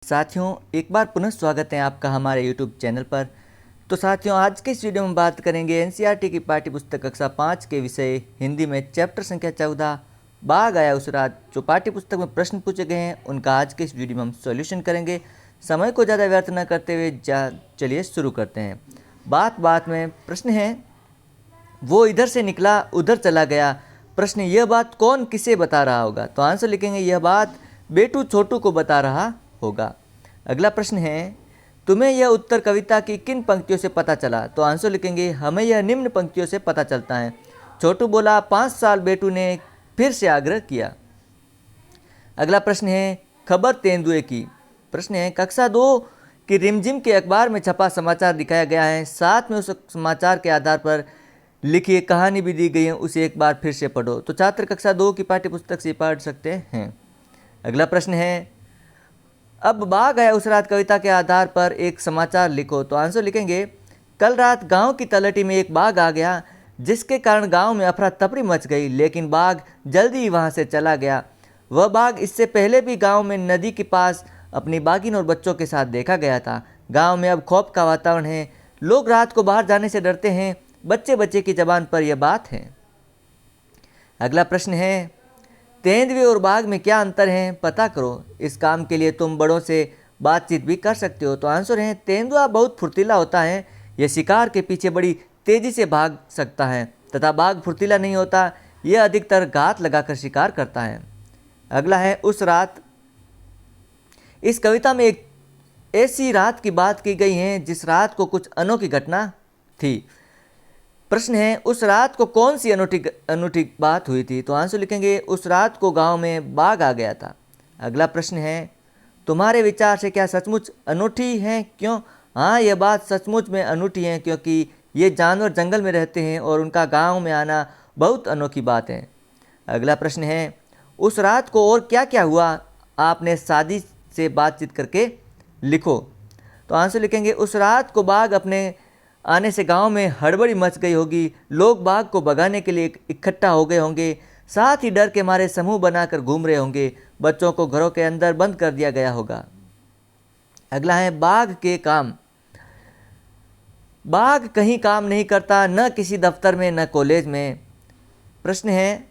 साथियों, एक बार पुनः स्वागत है आपका हमारे यूट्यूब चैनल पर। तो साथियों, आज के इस वीडियो में बात करेंगे एनसीईआरटी की पाठ्य पुस्तक कक्षा 5 के विषय हिंदी में चैप्टर संख्या 14 बाघ आया उस रात। जो पाठ्य पुस्तक में प्रश्न पूछे गए हैं उनका आज के इस वीडियो में हम सॉल्यूशन करेंगे। समय को ज़्यादा व्यर्थ न करते हुए चलिए शुरू करते हैं। बात बात में प्रश्न है, वो इधर से निकला उधर चला गया। प्रश्न, यह बात कौन किसे बता रहा होगा? तो आंसर लिखेंगे, यह बात बेटू छोटू को बता रहा होगा। अगला प्रश्न है, तुम्हें यह उत्तर कविता की किन पंक्तियों से पता चला? तो आंसर लिखेंगे, हमें यह निम्न पंक्तियों से पता चलता है। छोटू बोला, 5 साल। बेटू ने फिर से आग्रह किया। अगला प्रश्न है, खबर तेंदुए की। प्रश्न है, कक्षा 2 की रिमझिम के अखबार में छपा समाचार दिखाया गया है, साथ में उस समाचार के आधार पर लिखी एक कहानी भी दी गई है, उसे एक बार फिर से पढ़ो। तो छात्र कक्षा 2 की पाठ्य पुस्तक से पढ़ सकते हैं। अगला प्रश्न है, अब बाघ आया उस रात कविता के आधार पर एक समाचार लिखो। तो आंसर लिखेंगे, कल रात गांव की तलहटी में एक बाघ आ गया, जिसके कारण गांव में अफरा तफरी मच गई, लेकिन बाघ जल्दी ही वहां से चला गया। वह बाघ इससे पहले भी गांव में नदी के पास अपनी बाघिन और बच्चों के साथ देखा गया था। गांव में अब खौफ का वातावरण है, लोग रात को बाहर जाने से डरते हैं। बच्चे बच्चे की जबान पर यह बात है। अगला प्रश्न है, तेंदुए और बाघ में क्या अंतर है, पता करो। इस काम के लिए तुम बड़ों से बातचीत भी कर सकते हो। तो आंसर है, तेंदुआ बहुत फुर्तीला होता है, यह शिकार के पीछे बड़ी तेजी से भाग सकता है, तथा बाघ फुर्तीला नहीं होता, यह अधिकतर घात लगाकर शिकार करता है। अगला है, उस रात। इस कविता में एक ऐसी रात की बात की गई है जिस रात को कुछ अनोखी घटना थी। प्रश्न है, उस रात को कौन सी अनूठी बात हुई थी? तो आंसर लिखेंगे, उस रात को गांव में बाघ आ गया था। अगला प्रश्न है, तुम्हारे विचार से क्या सचमुच अनूठी है? क्यों? हाँ, यह बात सचमुच में अनूठी है, क्योंकि ये जानवर जंगल में रहते हैं और उनका गांव में आना बहुत अनोखी बात है। अगला प्रश्न है, उस रात को और क्या क्या हुआ? आपने शादी से बातचीत करके लिखो। तो आंसर लिखेंगे, उस रात को बाघ अपने आने से गांव में हड़बड़ी मच गई होगी, लोग बाघ को भगाने के लिए इकट्ठा हो गए होंगे, साथ ही डर के मारे समूह बनाकर घूम रहे होंगे, बच्चों को घरों के अंदर बंद कर दिया गया होगा। अगला है, बाघ के काम। बाघ कहीं काम नहीं करता, न किसी दफ्तर में न कॉलेज में। प्रश्न है,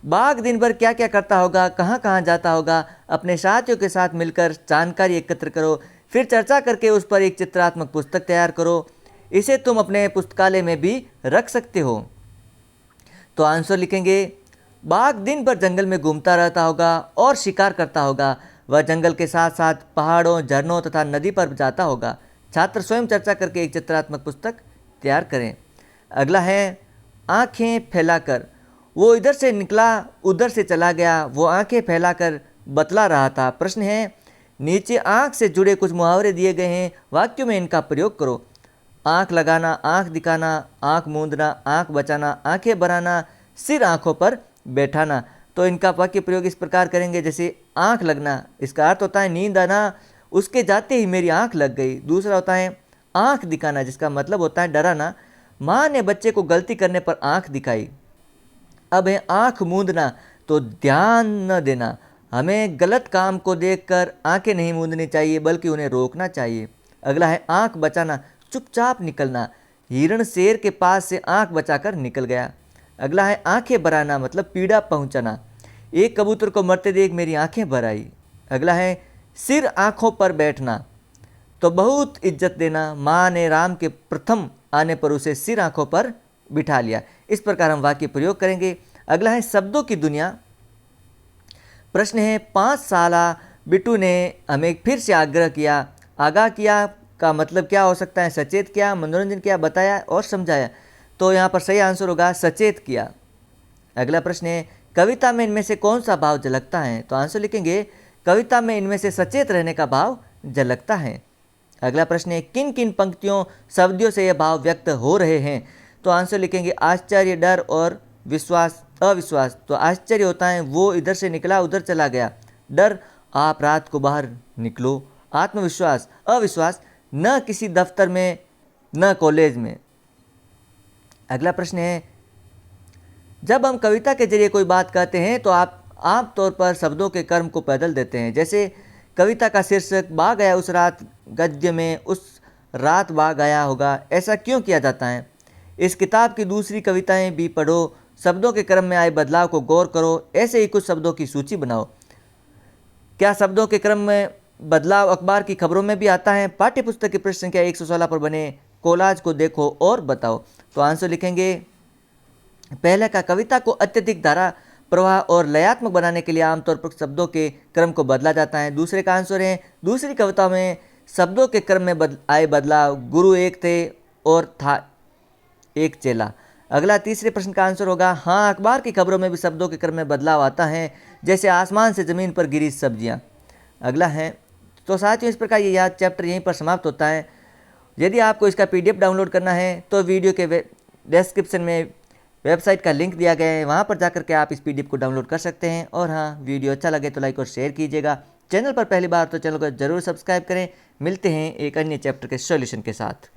बाघ दिन भर क्या क्या करता होगा, कहाँ कहाँ जाता होगा? अपने साथियों के साथ मिलकर जानकारी एकत्र करो, फिर चर्चा करके उस पर एक चित्रात्मक पुस्तक तैयार करो। इसे तुम अपने पुस्तकालय में भी रख सकते हो। तो आंसर लिखेंगे, बाघ दिन भर जंगल में घूमता रहता होगा और शिकार करता होगा। वह जंगल के साथ साथ पहाड़ों, झरनों तथा नदी पर जाता होगा। छात्र स्वयं चर्चा करके एक चित्रात्मक पुस्तक तैयार करें। अगला है, आंखें फैलाकर। वो इधर से निकला उधर से चला गया, वो आंखें फैलाकर बतला रहा था। प्रश्न है, नीचे आंख से जुड़े कुछ मुहावरे दिए गए हैं, वाक्यों में इनका प्रयोग करो। आंख लगाना, आंख दिखाना, आंख मूंदना, आंख बचाना, आंखें भराना, सिर आंखों पर बैठाना। तो इनका वाक्य प्रयोग इस प्रकार करेंगे, जैसे आंख लगना, इसका अर्थ होता है नींद आना, उसके जाते ही मेरी आंख लग गई। दूसरा होता है आंख दिखाना, जिसका मतलब होता है डराना, माँ ने बच्चे को गलती करने पर आंख दिखाई। अब है आंख मूंदना, तो ध्यान न देना, हमें गलत काम को देखकर आंखें नहीं मूंदनी चाहिए बल्कि उन्हें रोकना चाहिए। अगला है आंख बचाना, चुपचाप निकलना, हिरण शेर के पास से आंख बचाकर निकल गया। अगला है आंखें भराना, मतलब पीड़ा पहुंचाना, एक कबूतर को मरते देख मेरी आंखें भर आई। अगला है सिर आंखों पर बैठना, तो बहुत इज्जत देना, माँ ने राम के प्रथम आने पर उसे सिर आंखों पर बिठा लिया। इस प्रकार हम वाक्य प्रयोग करेंगे। अगला है शब्दों की दुनिया। प्रश्न है, 5 साल बिट्टू ने हमें फिर से आग्रह किया। आगाह किया का मतलब क्या हो सकता है? सचेत किया, मनोरंजन किया, बताया और समझाया। तो यहाँ पर सही आंसर होगा सचेत किया। अगला प्रश्न है, कविता में इनमें से कौन सा भाव झलकता है? तो आंसर लिखेंगे, कविता में इनमें से सचेत रहने का भाव झलकता है। अगला प्रश्न है, किन किन पंक्तियों शब्दों से यह भाव व्यक्त हो रहे हैं? तो आंसर लिखेंगे, आश्चर्य, डर और विश्वास, अविश्वास। तो आश्चर्य होता है वो इधर से निकला उधर चला गया, डर आप रात को बाहर निकलो, आत्मविश्वास, अविश्वास न किसी दफ्तर में न कॉलेज में। अगला प्रश्न है, जब हम कविता के जरिए कोई बात कहते हैं तो आप आम तौर पर शब्दों के कर्म को बदल देते हैं, जैसे कविता का शीर्षक बाग आया उस रात, गद्य में उस रात बाग आया होगा, ऐसा क्यों किया जाता है। इस किताब की दूसरी कविताएं भी पढ़ो, शब्दों के क्रम में आए बदलाव को गौर करो, ऐसे ही कुछ शब्दों की सूची बनाओ। क्या शब्दों के क्रम में बदलाव अखबार की खबरों में भी आता है। पाठ्य पुस्तक की पृष्ठ संख्या 116 पर बने कोलाज को देखो और बताओ। तो आंसर लिखेंगे पहले का, कविता को अत्यधिक धारा प्रवाह और लयात्मक बनाने के लिए आमतौर पर शब्दों के क्रम को बदला जाता है। दूसरे का आंसर है दूसरी कविता में शब्दों के क्रम में आए बदलाव, गुरु एक थे और था एक चेला। अगला तीसरे प्रश्न का आंसर होगा हाँ, अखबार की खबरों में भी शब्दों के क्रम में बदलाव आता है, जैसे आसमान से ज़मीन पर गिरी सब्जियां। अगला है, तो साथियों इस प्रकार ये याद चैप्टर यहीं पर समाप्त होता है। यदि आपको इसका PDF डाउनलोड करना है तो वीडियो के डिस्क्रिप्शन में वेबसाइट का लिंक दिया गया है, वहाँ पर जाकर के आप इस PDF को डाउनलोड कर सकते हैं। और हाँ, वीडियो अच्छा लगे तो लाइक और शेयर कीजिएगा। चैनल पर पहली बार तो चैनल को जरूर सब्सक्राइब करें। मिलते हैं एक अन्य चैप्टर के सॉल्यूशन के साथ।